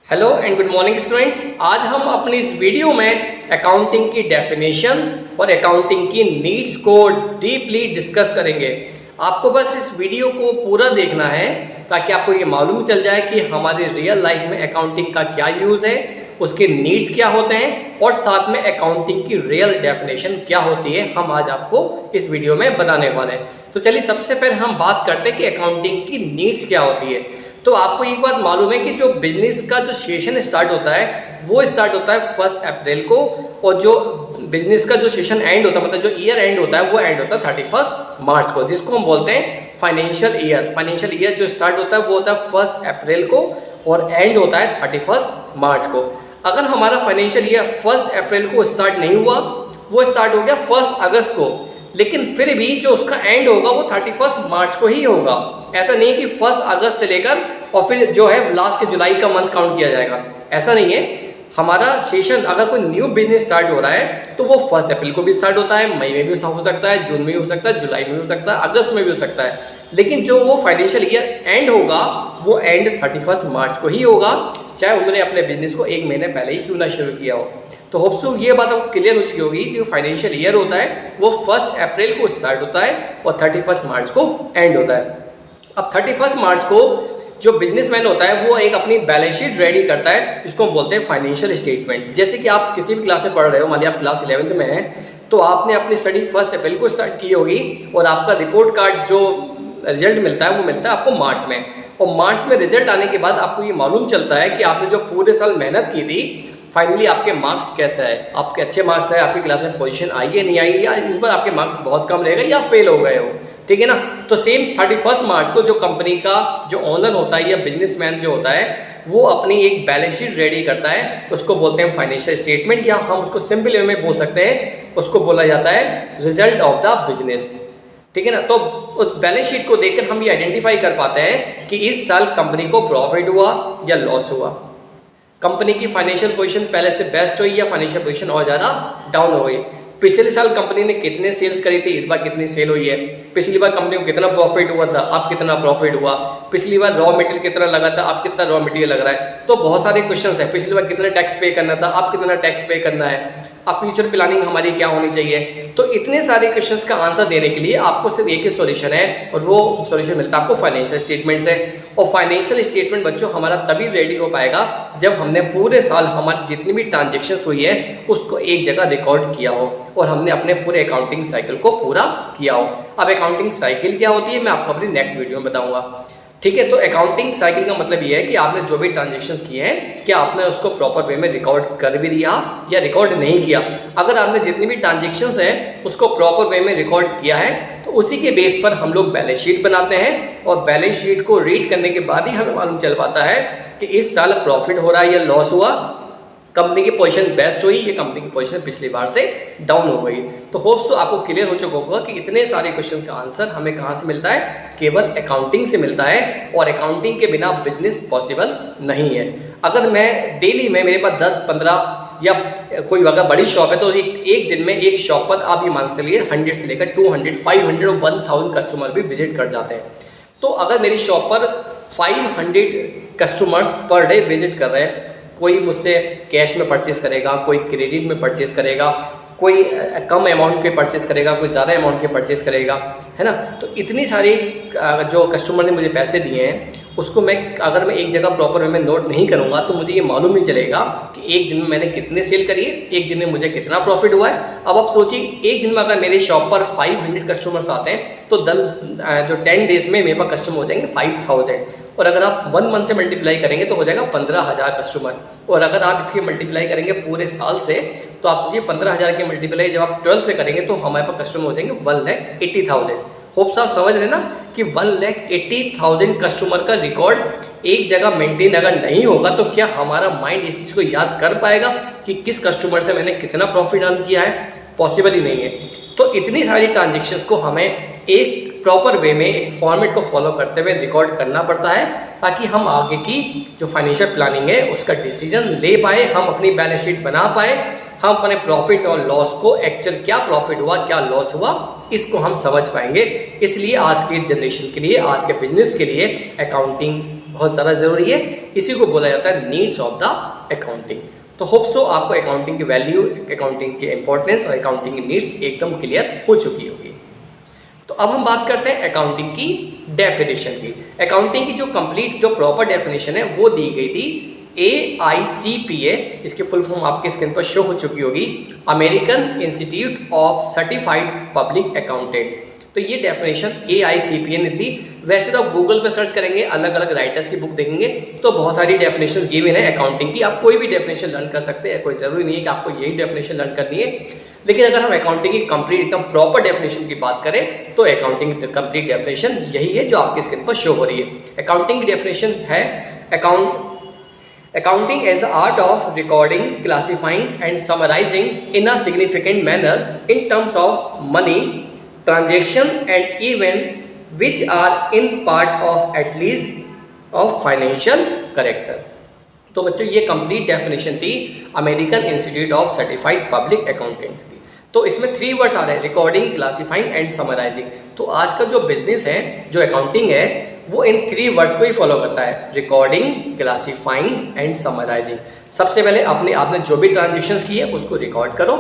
Hello and good morning students. आज हम अपनी इस वीडियो में अकाउंटिंग की डेफिनेशन और अकाउंटिंग की नीड्स को डीपली डिस्कस करेंगे। आपको बस इस वीडियो को पूरा देखना है ताकि आपको ये मालूम चल जाए कि हमारी रियल लाइफ में अकाउंटिंग का क्या यूज़ है, उसके नीड्स क्या होते हैं और साथ में अकाउंटिंग की रियल डेफिनेशन क्या होती है, हम आज आपको इस वीडियो में बताने वाले हैं। तो चलिए सबसे पहले हम बात करते हैं कि अकाउंटिंग की नीड्स क्या होती है। तो आपको एक बात मालूम है कि जो बिजनेस का जो सेशन स्टार्ट होता है वो स्टार्ट होता है 1 अप्रैल को, और जो बिजनेस का जो सेशन एंड होता है, मतलब जो ईयर एंड होता है वो एंड होता है 31 मार्च को, जिसको हम बोलते हैं फाइनेंशियल ईयर। फाइनेंशियल ईयर जो स्टार्ट होता है वो होता है 1 अप्रैल को और एंड होता है 31 मार्च को। अगर हमारा फाइनेंशियल ईयर 1 अप्रैल को स्टार्ट नहीं हुआ, वो स्टार्ट हो गया 1 अगस्त को, लेकिन फिर भी जो उसका एंड होगा वो 31 मार्च को ही होगा। ऐसा नहीं है कि 1 अगस्त से लेकर और फिर जो है लास्ट के जुलाई का मंथ काउंट किया जाएगा, ऐसा नहीं है। हमारा सेशन अगर कोई न्यू बिजनेस स्टार्ट हो रहा है तो वो 1 अप्रैल को भी स्टार्ट होता है, मई में भी हो सकता है, जून में भी हो सकता है, जुलाई में भी हो सकता है, अगस्त में भी हो सकता है, लेकिन जो वो फाइनेंशियल ईयर एंड होगा वो एंड 31 मार्च को ही होगा, चाहे उन्होंने अपने बिजनेस को 1 महीने पहले ही क्यों ना शुरू किया हो। तो होप सो ये बात आपको क्लियर हो चुकी होगी। जो फाइनेंशियल ईयर होता है वो 1 अप्रैल को स्टार्ट होता है और 31 मार्च को एंड होता है। अब 31 मार्च को जो बिजनेसमैन होता है वो एक अपनी बैलेंस शीट रेडी करता है, जिसको हम बोलते हैं फाइनेंशियल स्टेटमेंट। जैसे कि आप किसी भी क्लास में पढ़ रहे हो, मान लिया आप क्लास 11th में हैं, तो आपने अपनी स्टडी 1 अप्रैल को स्टार्ट की होगी और आपका रिपोर्ट कार्ड जो रिजल्ट मिलता है वो मिलता है आपको मार्च में, और मार्च में रिजल्ट आने के बाद आपको ये मालूम चलता है कि आपने जो पूरे साल मेहनत की थी फाइनली आपके मार्क्स कैसा है, आपके अच्छे मार्क्स है, आपकी क्लास में पोजीशन आई है नहीं आई, या इस बार आपके मार्क्स बहुत कम रहेगा या फेल हो गए हो, ठीक है ना। तो सेम 31 मार्च को जो कंपनी का जो ओनर होता है या बिजनेसमैन जो होता है वो अपनी एक बैलेंस शीट रेडी करता है, उसको बोलते हैं फाइनेंशियल स्टेटमेंट, या हम उसको सिंपल वे में बोल सकते हैं, उसको बोला जाता है रिजल्ट ऑफ द बिजनेस, ठीक है ना। तो उस बैलेंस शीट को देखकर हम ये आइडेंटिफाई कर पाते हैं कि इस साल कंपनी को प्रॉफिट हुआ या लॉस हुआ, कंपनी की फाइनेंशियल पोजीशन पहले से बेस्ट हुई या फाइनेंशियल पोजीशन और ज़्यादा डाउन हो गई, पिछले साल कंपनी ने कितने सेल्स करी थी, इस बार कितनी सेल हुई है, पिछली बार कंपनी को कितना प्रॉफिट हुआ था, अब कितना प्रॉफिट हुआ, पिछली बार रॉ मटेरियल कितना लगा था, अब कितना रॉ मटेरियल लग रहा है। तो बहुत सारे क्वेश्चंस है, पिछली बार कितना टैक्स पे करना था, अब कितना टैक्स पे करना है, अब फ्यूचर प्लानिंग हमारी क्या होनी चाहिए। तो इतने सारे क्वेश्चंस का आंसर देने के लिए आपको सिर्फ एक ही सॉल्यूशन है, और वो सॉल्यूशन मिलता है आपको फाइनेंशियल स्टेटमेंट से। और फाइनेंशियल स्टेटमेंट बच्चों हमारा तभी रेडी हो पाएगा जब हमने पूरे साल हमारी जितनी भी ट्रांजेक्शन्स हुई है उसको एक जगह रिकॉर्ड किया हो और हमने अपने पूरे अकाउंटिंग साइकिल को पूरा किया हो। अब अकाउंटिंग साइकिल क्या होती है मैं आपको अपनी नेक्स्ट वीडियो में बताऊंगा, ठीक है। तो अकाउंटिंग साइकिल का मतलब ये है कि आपने जो भी ट्रांजेक्शन्स किए हैं क्या आपने उसको प्रॉपर वे में रिकॉर्ड कर भी दिया या रिकॉर्ड नहीं किया। अगर आपने जितनी भी ट्रांजेक्शन्स है उसको प्रॉपर वे में रिकॉर्ड किया है तो उसी के बेस पर हम लोग बैलेंस शीट बनाते हैं, और बैलेंस शीट को रीड करने के बाद ही हमें मालूम चल पाता है कि इस साल प्रॉफिट हो रहा है या लॉस हुआ, कंपनी की पोजीशन बेस्ट हुई, ये कंपनी की पोजीशन पिछली बार से डाउन हो गई। तो होप सो आपको क्लियर हो चुका होगा कि इतने सारे क्वेश्चन का आंसर हमें कहाँ से मिलता है, केवल अकाउंटिंग से मिलता है, और अकाउंटिंग के बिना बिजनेस पॉसिबल नहीं है। अगर मैं डेली में मेरे पास 10-15 या कोई अगर बड़ी शॉप है तो एक दिन में एक शॉप पर आप ये मान के चलिए 100 से लेकर 200, 500 और 1000 कस्टमर भी विजिट कर जाते हैं। तो अगर मेरी शॉप पर 500 कस्टमर्स पर डे विजिट कर रहे हैं, कोई मुझसे कैश में परचेस करेगा, कोई क्रेडिट में परचेस करेगा, कोई कम अमाउंट के परचेस करेगा, कोई ज़्यादा अमाउंट के परचेस करेगा, है ना। तो इतनी सारी जो कस्टमर ने मुझे पैसे दिए हैं उसको अगर मैं एक जगह प्रॉपर वे में नोट नहीं करूँगा तो मुझे ये मालूम नहीं चलेगा कि एक दिन में मैंने कितने सेल करी है, एक दिन में मुझे कितना प्रॉफिट हुआ है। अब आप सोचिए एक दिन में अगर मेरे शॉप पर 500 कस्टमर्स आते हैं तो जो 10 डेज में मेरे पास कस्टमर हो जाएंगे 5000, और अगर आप 1 मंथ से मल्टीप्लाई करेंगे तो हो जाएगा 15000 कस्टमर, और अगर आप इसकी मल्टीप्लाई करेंगे पूरे साल से तो आप सोचिए 15000 की मल्टीप्लाई जब आप 12 से करेंगे तो हमारे पास कस्टमर हो जाएंगे 1,80,000। होप साहब समझ रहे ना कि 1,80,000 कस्टमर का रिकॉर्ड एक जगह मेंटेन अगर नहीं होगा तो क्या हमारा माइंड इस चीज़ को याद कर पाएगा कि किस कस्टमर से मैंने कितना प्रॉफिट अर्न किया है, पॉसिबल ही नहीं है। तो इतनी सारी ट्रांजेक्शन्स को हमें एक प्रॉपर वे में एक फॉर्मेट को फॉलो करते हुए रिकॉर्ड करना पड़ता है ताकि हम आगे की जो फाइनेंशियल प्लानिंग है उसका डिसीजन ले पाए, हम अपनी बैलेंस शीट बना पाए, हम अपने प्रॉफिट और लॉस को एक्चुअल क्या प्रॉफिट हुआ क्या लॉस हुआ इसको हम समझ पाएंगे। इसलिए आज की जनरेशन के लिए, आज के बिजनेस के लिए अकाउंटिंग बहुत ज़्यादा ज़रूरी है। इसी को बोला जाता है नीड्स ऑफ द अकाउंटिंग। तो होप सो आपको अकाउंटिंग की वैल्यू, अकाउंटिंग की इंपॉर्टेंस और अकाउंटिंग की नीड्स एकदम क्लियर हो चुकी होगी। तो अब हम बात करते हैं अकाउंटिंग की डेफिनेशन की। अकाउंटिंग की जो कंप्लीट, जो प्रॉपर डेफिनेशन है वो दी गई थी AICPA, इसकी फुल फॉर्म आपके स्क्रीन पर शो हो चुकी होगी, American institute of certified public accountants. तो ये डेफिनेशन AICPA ने दी। वैसे तो आप गूगल पर सर्च करेंगे, अलग अलग राइटर्स की बुक देखेंगे तो बहुत सारी डेफिनेशन गिवन है अकाउंटिंग की। आप कोई भी डेफिनेशन लर्न कर सकते हैं, कोई ज़रूरी नहीं है कि आपको यही डेफिनेशन लर्न करनी है। लेकिन अगर हम अकाउंटिंग की कंप्लीट एकदम प्रॉपर डेफिनेशन की बात करें तो अकाउंटिंग की कंप्लीट डेफिनेशन यही है जो आपके स्क्रीन पर शो हो रही है। अकाउंटिंग की डेफिनेशन है Accounting as the art of recording, classifying and summarizing in a significant manner in terms of money, transaction and event which are in part of at least of financial character। तो बच्चों ये complete definition थी American institute of certified public accountants की। तो इसमें 3 words आ रहे हैं, recording, classifying and summarising. तो आज का जो बिजनेस है, जो अकाउंटिंग है, वो इन 3 वर्ड्स को ही फॉलो करता है, रिकॉर्डिंग, क्लासीफाइंग एंड समराइजिंग। सबसे पहले आपने जो भी ट्रांजेक्शंस की है उसको रिकॉर्ड करो,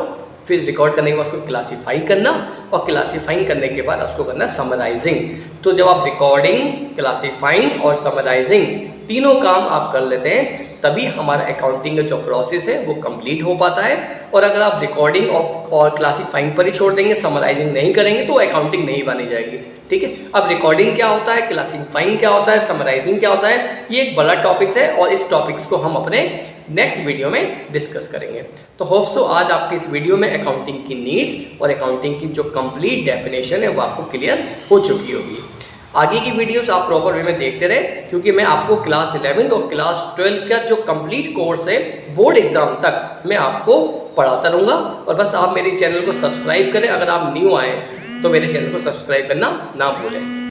फिर रिकॉर्ड करने के बाद उसको क्लासीफाई करना और क्लासीफाइंग करने के बाद उसको करना समराइजिंग। तो जब आप रिकॉर्डिंग, क्लासीफाइंग और समराइजिंग तीनों काम आप कर लेते हैं तभी हमारा अकाउंटिंग का जो प्रोसेस है वो कंप्लीट हो पाता है। और अगर आप रिकॉर्डिंग और क्लासीफाइंग पर ही छोड़ देंगे, समराइजिंग नहीं करेंगे तो अकाउंटिंग नहीं बनी जाएगी। ठीक है, अब रिकॉर्डिंग क्या होता है, क्लासीफाइंग क्या होता है, समराइजिंग क्या होता है, ये एक बड़ा टॉपिक्स है और इस टॉपिक्स को हम अपने नेक्स्ट वीडियो में डिस्कस करेंगे। तो होप सो आज आपकी इस वीडियो में अकाउंटिंग की नीड्स और अकाउंटिंग की जो कंप्लीट डेफिनेशन है वो आपको क्लियर हो चुकी होगी। आगे की वीडियोस आप प्रॉपर वे में देखते रहे, क्योंकि मैं आपको क्लास 11 और क्लास 12 का जो कंप्लीट कोर्स है बोर्ड एग्जाम तक मैं आपको पढ़ाता रहूँगा। और बस आप मेरे चैनल को सब्सक्राइब करें, अगर आप न्यू आए तो मेरे चैनल को सब्सक्राइब करना ना भूलें।